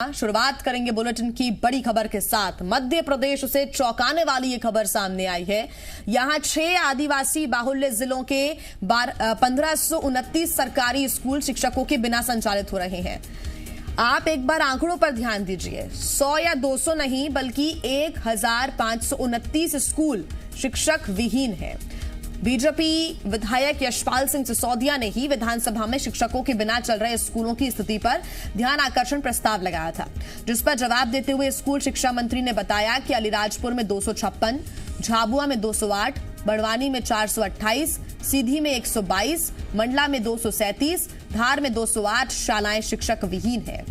शुरुआत करेंगे बुलेटिन की बड़ी खबर के साथ। मध्य प्रदेश से चौंकाने वाली ये खबर सामने आई है। यहां 6 आदिवासी बाहुल्य जिलों के 1529 सरकारी स्कूल शिक्षकों के बिना संचालित हो रहे हैं। आप एक बार आंकड़ों पर ध्यान दीजिए, 100 या 200 नहीं बल्कि 1529 स्कूल शिक्षक विहीन है। बीजेपी विधायक यशपाल सिंह सिसोदिया ने ही विधानसभा में शिक्षकों के बिना चल रहे स्कूलों की स्थिति पर ध्यान आकर्षण प्रस्ताव लगाया था, जिस पर जवाब देते हुए स्कूल शिक्षा मंत्री ने बताया कि अलीराजपुर में 256, झाबुआ में 208, बड़वानी में 428, सीधी में 122, मंडला में 237, धार में 208 शालाएं शिक्षक विहीन है।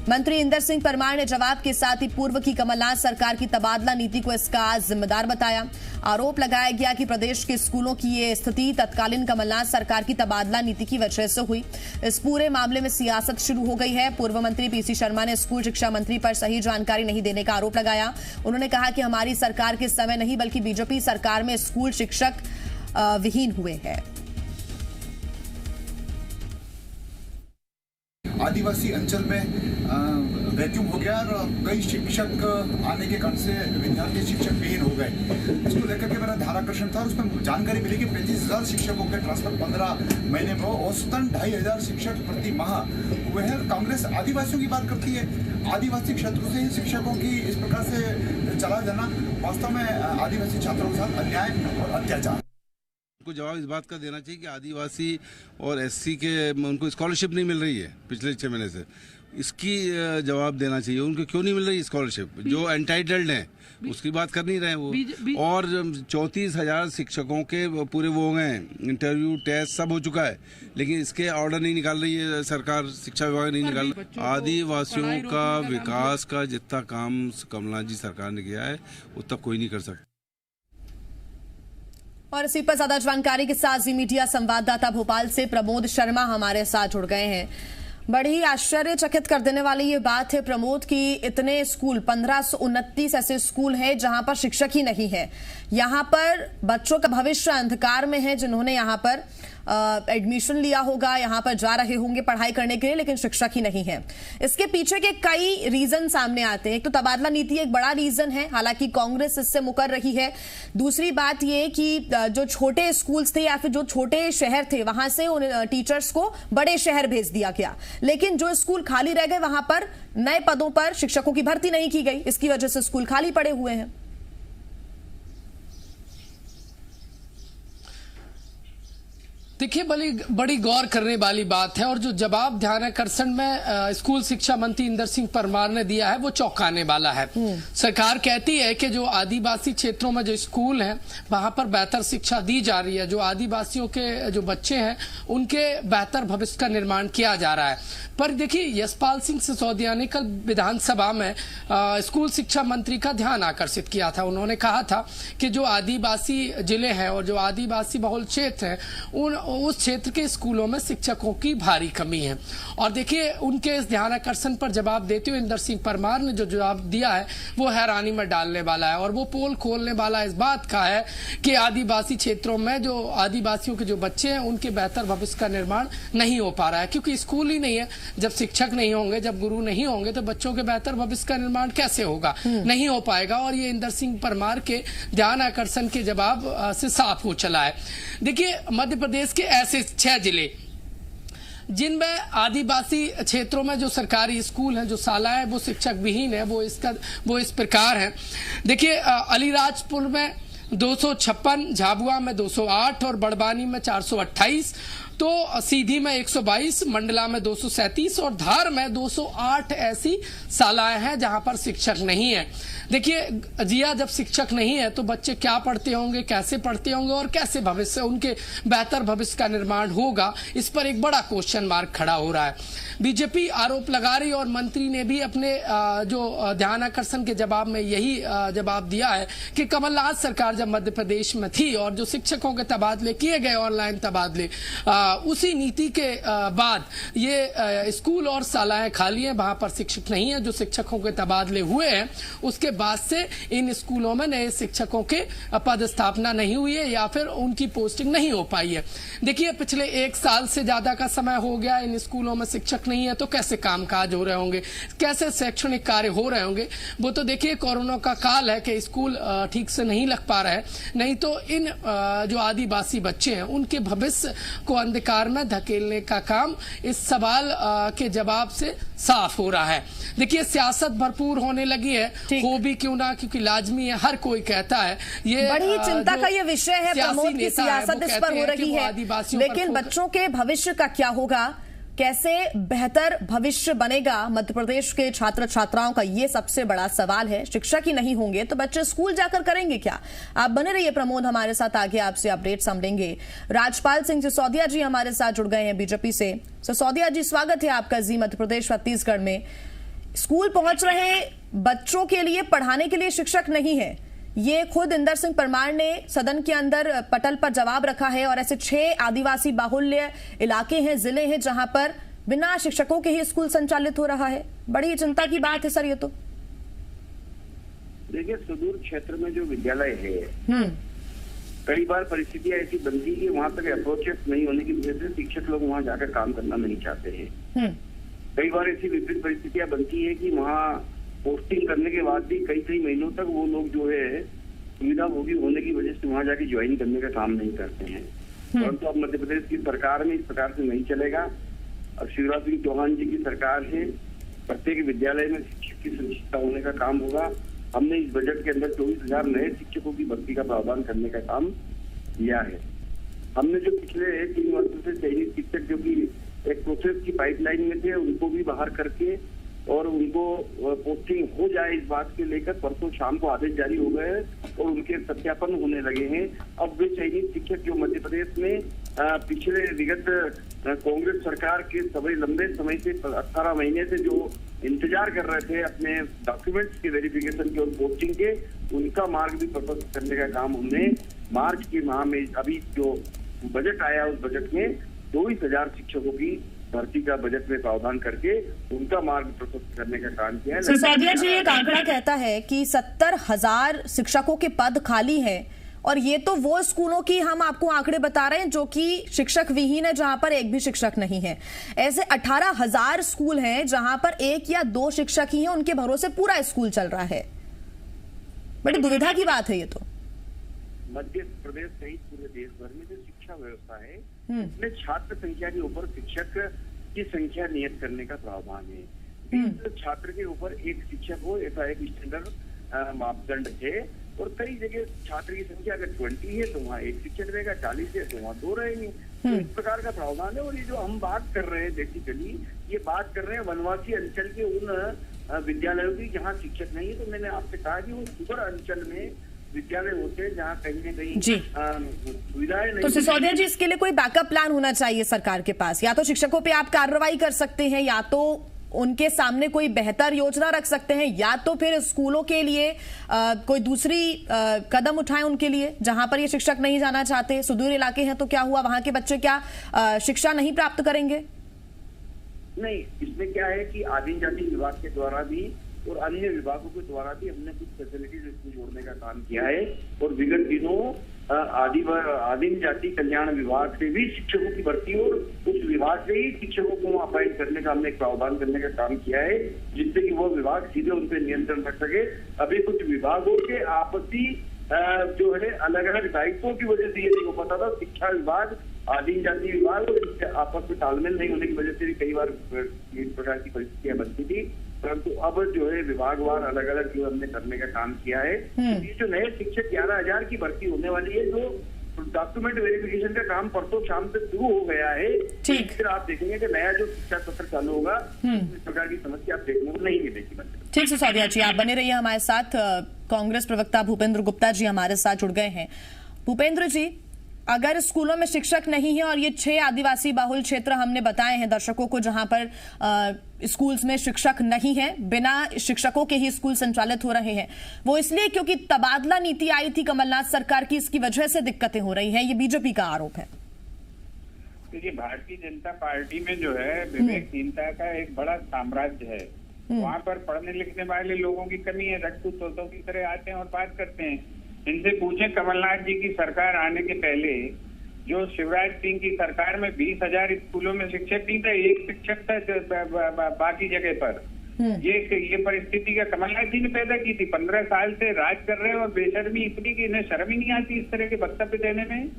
मंत्री इंदर सिंह परमार ने जवाब के साथ ही पूर्व की कमलनाथ सरकार की तबादला नीति को इसका जिम्मेदार बताया। आरोप लगाया गया कि प्रदेश के स्कूलों की ये स्थिति तत्कालीन कमलनाथ सरकार की तबादला नीति की वजह से हुई। इस पूरे मामले में सियासत शुरू हो गई है। पूर्व मंत्री पीसी शर्मा ने स्कूल शिक्षा मंत्री पर सही जानकारी नहीं देने का आरोप लगाया। उन्होंने कहा कि हमारी सरकार के समय नहीं बल्कि बीजेपी सरकार में स्कूल शिक्षक विहीन हुए हैं। आदिवासी अंचल में वैक्यूम हो गया और कई शिक्षक आने के कारण से विद्यार्थी शिक्षक विहीन हो गए। इसको लेकर के मेरा ध्यानाकर्षण था। उसमें जानकारी मिली कि 35,000 शिक्षकों के ट्रांसफर 15 महीने में औसतन 2,500 शिक्षक प्रति माह हुए हैं। कांग्रेस आदिवासियों की बात करती है। आदिवासी क्षेत्रों से ही शिक्षकों की इस प्रकार से चला जाना वास्तव में आदिवासी छात्रों के साथ अन्याय और अत्याचार। उनको जवाब इस बात का देना चाहिए कि आदिवासी और एससी के उनको स्कॉलरशिप नहीं मिल रही है पिछले 6 महीने से। इसकी जवाब देना चाहिए, उनको क्यों नहीं मिल रही स्कॉलरशिप। जो एंटाइटल्ड हैं उसकी बात कर नहीं रहे वो। और 34,000 शिक्षकों के पूरे वो हो गए, इंटरव्यू टेस्ट सब हो चुका है, लेकिन इसके ऑर्डर नहीं निकाल रही है सरकार, शिक्षा विभाग नहीं निकाल रहा। आदिवासियों का विकास का जितना काम कमलनाथ जी सरकार ने किया है उतना कोई नहीं कर सकता। और इसी पर ज्यादा जानकारी के साथ जी मीडिया संवाददाता भोपाल से प्रमोद शर्मा हमारे साथ जुड़ गए हैं। बड़ी आश्चर्यचकित कर देने वाली ये बात है प्रमोद की इतने स्कूल 1529 ऐसे स्कूल हैं जहां पर शिक्षक ही नहीं है। यहां पर बच्चों का भविष्य अंधकार में है, जिन्होंने यहां पर एडमिशन लिया होगा, यहां पर जा रहे होंगे पढ़ाई करने के लिए, लेकिन शिक्षक ही नहीं है। इसके पीछे के कई रीजन सामने आते हैं। एक तो तबादला नीति एक बड़ा रीजन है, हालांकि कांग्रेस इससे मुकर रही है। दूसरी बात यह कि जो छोटे स्कूल्स थे या फिर जो छोटे शहर थे वहां से उन टीचर्स को बड़े शहर भेज दिया गया, लेकिन जो स्कूल खाली रह गए वहां पर नए पदों पर शिक्षकों की भर्ती नहीं की गई। इसकी वजह से स्कूल खाली पड़े हुए हैं। देखिए, बड़ी गौर करने वाली बात है और जो जवाब ध्यानाकर्षण में स्कूल शिक्षा मंत्री इंदर सिंह परमार ने दिया है वो चौंकाने वाला है। सरकार कहती है कि जो आदिवासी क्षेत्रों में जो स्कूल हैं वहां पर बेहतर शिक्षा दी जा रही है, जो आदिवासियों के जो बच्चे हैं उनके बेहतर भविष्य का निर्माण किया जा रहा है। पर देखिए, यशपाल सिंह सिसोदिया ने कल विधानसभा में स्कूल शिक्षा मंत्री का ध्यान आकर्षित किया था। उन्होंने कहा था कि जो आदिवासी जिले हैं और जो आदिवासी बहुल क्षेत्र हैं उस क्षेत्र के स्कूलों में शिक्षकों की भारी कमी है। और देखिए, उनके इस ध्यान आकर्षण पर जवाब देते हुए इंदर सिंह परमार ने जो जवाब दिया है वो हैरानी में डालने वाला है और वो पोल खोलने वाला इस बात का है कि आदिवासी क्षेत्रों में जो आदिवासियों के जो बच्चे हैं उनके बेहतर भविष्य का निर्माण नहीं हो पा रहा है, क्योंकि स्कूल ही नहीं है। जब शिक्षक नहीं होंगे, जब गुरु नहीं होंगे तो बच्चों के बेहतर भविष्य का निर्माण कैसे होगा? नहीं हो पाएगा। और ये इंदर सिंह परमार के ध्यान आकर्षण के जवाब से साफ हो चला है। देखिए, मध्य प्रदेश के ऐसे 6 जिले जिनमें आदिवासी क्षेत्रों में जो सरकारी स्कूल हैं, जो शालाएं वो शिक्षक विहीन है, वो इस प्रकार है। देखिए, अलीराजपुर में 256, झाबुआ में 208 और बड़वानी में 428, तो सीधी में 122, मंडला में 237 और धार में 208 ऐसी शालाएं हैं जहां पर शिक्षक नहीं है। देखिए जिया, जब शिक्षक नहीं है तो बच्चे क्या पढ़ते होंगे, कैसे पढ़ते होंगे और कैसे भविष्य उनके बेहतर भविष्य का निर्माण होगा, इस पर एक बड़ा क्वेश्चन मार्क खड़ा हो रहा है। बीजेपी आरोप लगा रही और मंत्री ने भी अपने जो ध्यान आकर्षण के जवाब में यही जवाब दिया है कि कमलनाथ सरकार जब मध्य प्रदेश में थी और जो शिक्षकों के तबादले किए गए, ऑनलाइन तबादले उसी नीति के बाद ये स्कूल और शालाएं खाली हैं, वहां पर शिक्षक नहीं है। जो शिक्षकों के तबादले हुए हैं उसके बाद से इन स्कूलों में नए शिक्षकों के पद स्थापना नहीं हुई है या फिर उनकी पोस्टिंग नहीं हो पाई है। देखिए, पिछले 1 साल से ज्यादा का समय हो गया इन स्कूलों में शिक्षक नहीं है, तो कैसे कामकाज हो रहे होंगे, कैसे शैक्षणिक कार्य हो रहे होंगे। वो तो देखिए कोरोना का काल है कि स्कूल ठीक से नहीं लग पा रहा है, नहीं तो इन जो आदिवासी बच्चे हैं उनके भविष्य को अंधकार में धकेलने का काम इस सवाल के जवाब से साफ हो रहा है। देखिए, सियासत भरपूर होने लगी है, हो भी क्यों ना, क्योंकि लाजमी है, हर कोई कहता है। ये बड़ी चिंता का ये विषय है प्रमोद की सियासत इस पर हो रही है, लेकिन बच्चों के भविष्य का क्या होगा, कैसे बेहतर भविष्य बनेगा मध्य प्रदेश के छात्र छात्राओं का, ये सबसे बड़ा सवाल है। शिक्षक ही नहीं होंगे तो बच्चे स्कूल जाकर करेंगे क्या। आप बने रहिए प्रमोद हमारे साथ, आगे आपसे अपडेट्स हम लेंगे। राजपाल सिंह सिसोदिया जी हमारे साथ जुड़ गए हैं बीजेपी से। सिसोदिया जी, स्वागत है आपका जी मध्य प्रदेश छत्तीसगढ़ में। स्कूल पहुंच रहे बच्चों के लिए पढ़ाने के लिए शिक्षक नहीं है, ये खुद इंदर सिंह परमार ने सदन के अंदर पटल पर जवाब रखा है। और ऐसे 6 आदिवासी बाहुल्य इलाके हैं, जिले हैं, जहां पर बिना शिक्षकों के ही स्कूल संचालित हो रहा है। बड़ी चिंता की बात है सर ये तो। देखिए, सुदूर क्षेत्र में जो विद्यालय है, कई बार परिस्थितियां ऐसी बनती है वहां तक अप्रोचेस नहीं होने की वजह से शिक्षक लोग वहां जाकर काम करना नहीं चाहते हैं। कई बार ऐसी विपरीत परिस्थितियां बनती है कि वहाँ पोस्टिंग करने के बाद भी कई महीनों तक वो लोग जो है सुविधा भोगी होने की वजह से वहां जाके ज्वाइन करने का काम नहीं करते हैं। परंतु अब मध्य प्रदेश की सरकार में इस प्रकार से नहीं चलेगा। अब शिवराज सिंह चौहान जी की सरकार है, प्रत्येक विद्यालय में शिक्षक की सुनिश्चितता होने का काम होगा। हमने इस बजट के अंदर 24,000 नए शिक्षकों की भर्ती का प्रावधान करने का काम किया है। हमने जो पिछले 3 वर्षों से चयनित शिक्षक जो कि एक प्रोसेस की पाइपलाइन में थे उनको भी बाहर करके और उनको पोस्टिंग हो जाए इस बात के लेकर परसों शाम को आदेश जारी हो गए और उनके सत्यापन होने लगे हैं। अब वे चयनित शिक्षक जो मध्य प्रदेश में पिछले विगत कांग्रेस सरकार के सभी लंबे समय से 18 महीने से जो इंतजार कर रहे थे अपने डॉक्यूमेंट्स के वेरिफिकेशन के और पोस्टिंग के, उनका मार्ग भी प्रशस्त करने का काम हमने मार्च के माह में अभी जो बजट आया उस बजट में 24,000 शिक्षकों की भर्ती का बजट में प्रावधान करके उनका मार्ग प्रशस्त करने का काम किया है। सिसोदिया जी, एक आंकड़ा कहता है कि 70,000 शिक्षकों के पद खाली हैं और ये तो वो स्कूलों की हम आपको आंकड़े बता रहे हैं जो कि शिक्षक विहीन है, जहां पर एक भी शिक्षक नहीं है। ऐसे 18,000 स्कूल हैं जहां पर 1 या 2 शिक्षक ही हैं, उनके भरोसे पूरा स्कूल चल रहा है। बड़ी दुविधा की बात है ये तो। मध्य प्रदेश सहित पूरे देश भर में जो शिक्षा व्यवस्था है उसमें छात्र संख्या के ऊपर शिक्षक की संख्या नियत करने का प्रावधान है। 20 छात्र के ऊपर 1 शिक्षक हो, ऐसा एक स्टैंडर्ड मापदंड है। और कई जगह छात्र की संख्या अगर 20 है तो वहाँ 1 शिक्षक रहेगा, 40 है तो वहाँ 2 रहेंगे। तो इस प्रकार का प्रावधान है। और ये जो हम बात कर रहे हैं बेसिकली ये बात कर रहे हैं वनवासी अंचल के उन विद्यालयों की जहाँ शिक्षक नहीं है। तो मैंने आपसे कहा कि वो सुपर अंचल में विद्यालय होते हैं जहाँ कहीं न कहीं सुविधाएं नहीं। तो सिसोदिया जी, इसके लिए कोई बैकअप प्लान होना चाहिए सरकार के पास। या तो शिक्षकों पे आप कार्रवाई कर सकते हैं, या तो उनके सामने कोई बेहतर योजना रख सकते हैं, या तो फिर स्कूलों के लिए कोई दूसरी कदम उठाएं उनके लिए जहां पर ये शिक्षक नहीं जाना चाहते। सुदूर इलाके हैं तो क्या हुआ, वहां के बच्चे क्या शिक्षा नहीं प्राप्त करेंगे? नहीं, इसमें क्या है कि आदिम जाति विभाग के द्वारा भी और अन्य विभागों के द्वारा भी हमने कुछ फैसिलिटीज इसमें जोड़ने का काम किया है। और विगत दिनों आदिम जाति कल्याण विभाग से भी शिक्षकों की भर्ती और उस विभाग से ही शिक्षकों को अपॉइंट करने का हमने प्रावधान करने का काम किया है, जिससे कि वो विभाग सीधे उन पर नियंत्रण रख सके। अभी कुछ विभागों के आपसी जो है अलग अलग दायित्वों की वजह से ये नहीं हो पाता था। शिक्षा विभाग, आदिम जाति विभाग और आपस में तालमेल नहीं होने की वजह से भी कई बार इस प्रकार की परिस्थितियां बनती थी। परंतु अब जो है विभागवार अलग अलग जो हमने करने का काम किया है। ये जो नए शिक्षक 11,000 की भर्ती होने वाली है, जो डॉक्यूमेंट वेरिफिकेशन का काम परसों शाम से शुरू हो गया है। ठीक, फिर आप देखेंगे कि नया जो शिक्षा सत्र चालू होगा इस प्रकार की समस्या आप देखने को नहीं मिलेगी। ठीक सिसोदिया जी, आप बने रहिए हमारे साथ। कांग्रेस प्रवक्ता भूपेंद्र गुप्ता जी हमारे साथ जुड़ गए हैं। भूपेंद्र जी, अगर स्कूलों में शिक्षक नहीं है और ये 6 आदिवासी बाहुल क्षेत्र हमने बताए हैं दर्शकों को जहां पर स्कूल्स में शिक्षक नहीं है, बिना शिक्षकों के ही स्कूल संचालित हो रहे हैं, वो इसलिए क्योंकि तबादला नीति आई थी कमलनाथ सरकार की, इसकी वजह से दिक्कतें हो रही हैं, ये बीजेपी का आरोप है। देखिए, भारतीय जनता पार्टी में जो है विवेकहीनता का एक बड़ा साम्राज्य है। वहाँ पर पढ़ने लिखने वाले लोगों की कमी है, रट्टू तोतों की तरह आते हैं और बात करते हैं। इनसे पूछें, कमलनाथ जी की सरकार आने के पहले जो शिवराज सिंह की सरकार में 20,000 स्कूलों में शिक्षक नहीं थे, एक शिक्षक था बाकी जगह पर। ये परिस्थिति का कमलनाथ जी ने पैदा की थी। 15 साल से राज कर रहे हैं और बेशर्मी इतनी कि इन्हें शर्म ही नहीं आती इस तरह के वक्तव्य देने में।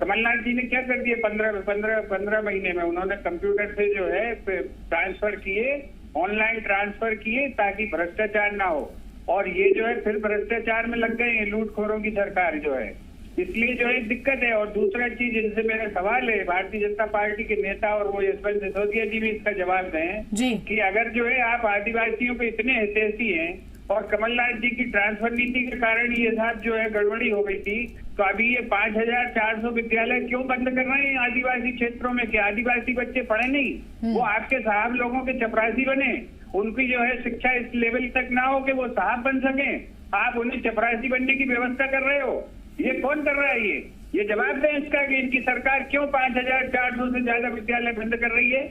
कमलनाथ जी ने क्या कर दिया 15 महीने में? उन्होंने कंप्यूटर से जो है ट्रांसफर किए, ऑनलाइन ट्रांसफर किए ताकि भ्रष्टाचार ना हो। और ये जो है फिर भ्रष्टाचार में लग गए हैं, लूटखोरों की सरकार जो है, इसलिए जो है दिक्कत है। और दूसरा चीज, इनसे मेरा सवाल है, भारतीय जनता पार्टी के नेता और वो यशवंत सिसोदिया जी भी इसका जवाब दें कि अगर जो है आप आदिवासियों पे इतने हितैषी हैं और कमलनाथ जी की ट्रांसफर नीति के कारण ये साथ जो है गड़बड़ी हो गई थी, तो अभी ये 5,400 विद्यालय क्यों बंद कर रहे हैं आदिवासी क्षेत्रों में? क्या आदिवासी बच्चे पढ़े नहीं? वो आपके साहब लोगों के चपरासी बने, उनकी जो है शिक्षा इस लेवल तक ना हो कि वो साहब बन सके, आप उन्हें चपरासी बनने की व्यवस्था कर रहे हो। ये कौन कर रहा है? ये जवाब दें इसका कि इनकी सरकार क्यों 5,400 से ज्यादा विद्यालय बंद कर रही है।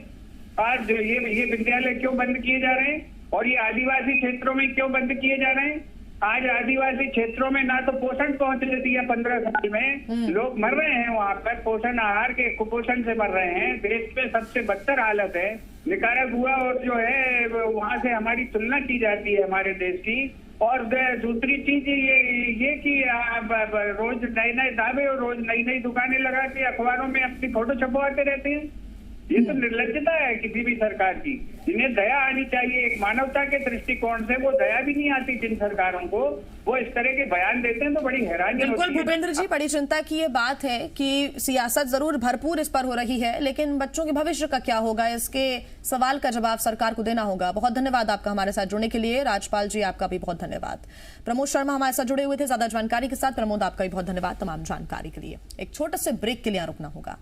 आज ये विद्यालय क्यों बंद किए जा रहे हैं और ये आदिवासी क्षेत्रों में क्यों बंद किए जा रहे हैं? आज आदिवासी क्षेत्रों में ना तो पोषण पहुंचने दिया, 15 साल में लोग मर रहे हैं वहाँ पर, पोषण आहार के कुपोषण से मर रहे हैं। देश में सबसे बदतर हालत है निकारागुआ, और जो है वहाँ से हमारी तुलना की जाती है हमारे देश की। और दूसरी चीज ये कि रोज नए नए दावे और रोज नई नई दुकानें लगा के अखबारों में अपनी फोटो छपवाते रहते हैं। ये तो निर्लज्जता है किसी भी सरकार की। इन्हें दया आनी चाहिए, एक मानवता के दृष्टिकोण से। वो दया भी नहीं आती जिन सरकारों को, वो इस तरह के बयान देते हैं तो बड़ी हैरानी होती है। बिल्कुल भूपेंद्र जी, बड़ी चिंता की ये बात है कि सियासत जरूर भरपूर इस पर हो रही है, लेकिन बच्चों के भविष्य का क्या होगा, इसके सवाल का जवाब सरकार को देना होगा। बहुत धन्यवाद आपका हमारे साथ जुड़ने के लिए। राजपाल जी, आपका भी बहुत धन्यवाद। प्रमोद शर्मा हमारे साथ जुड़े हुए थे ज्यादा जानकारी के साथ। प्रमोद, आपका भी बहुत धन्यवाद तमाम जानकारी के लिए। एक छोटे से ब्रेक के लिए रुकना होगा।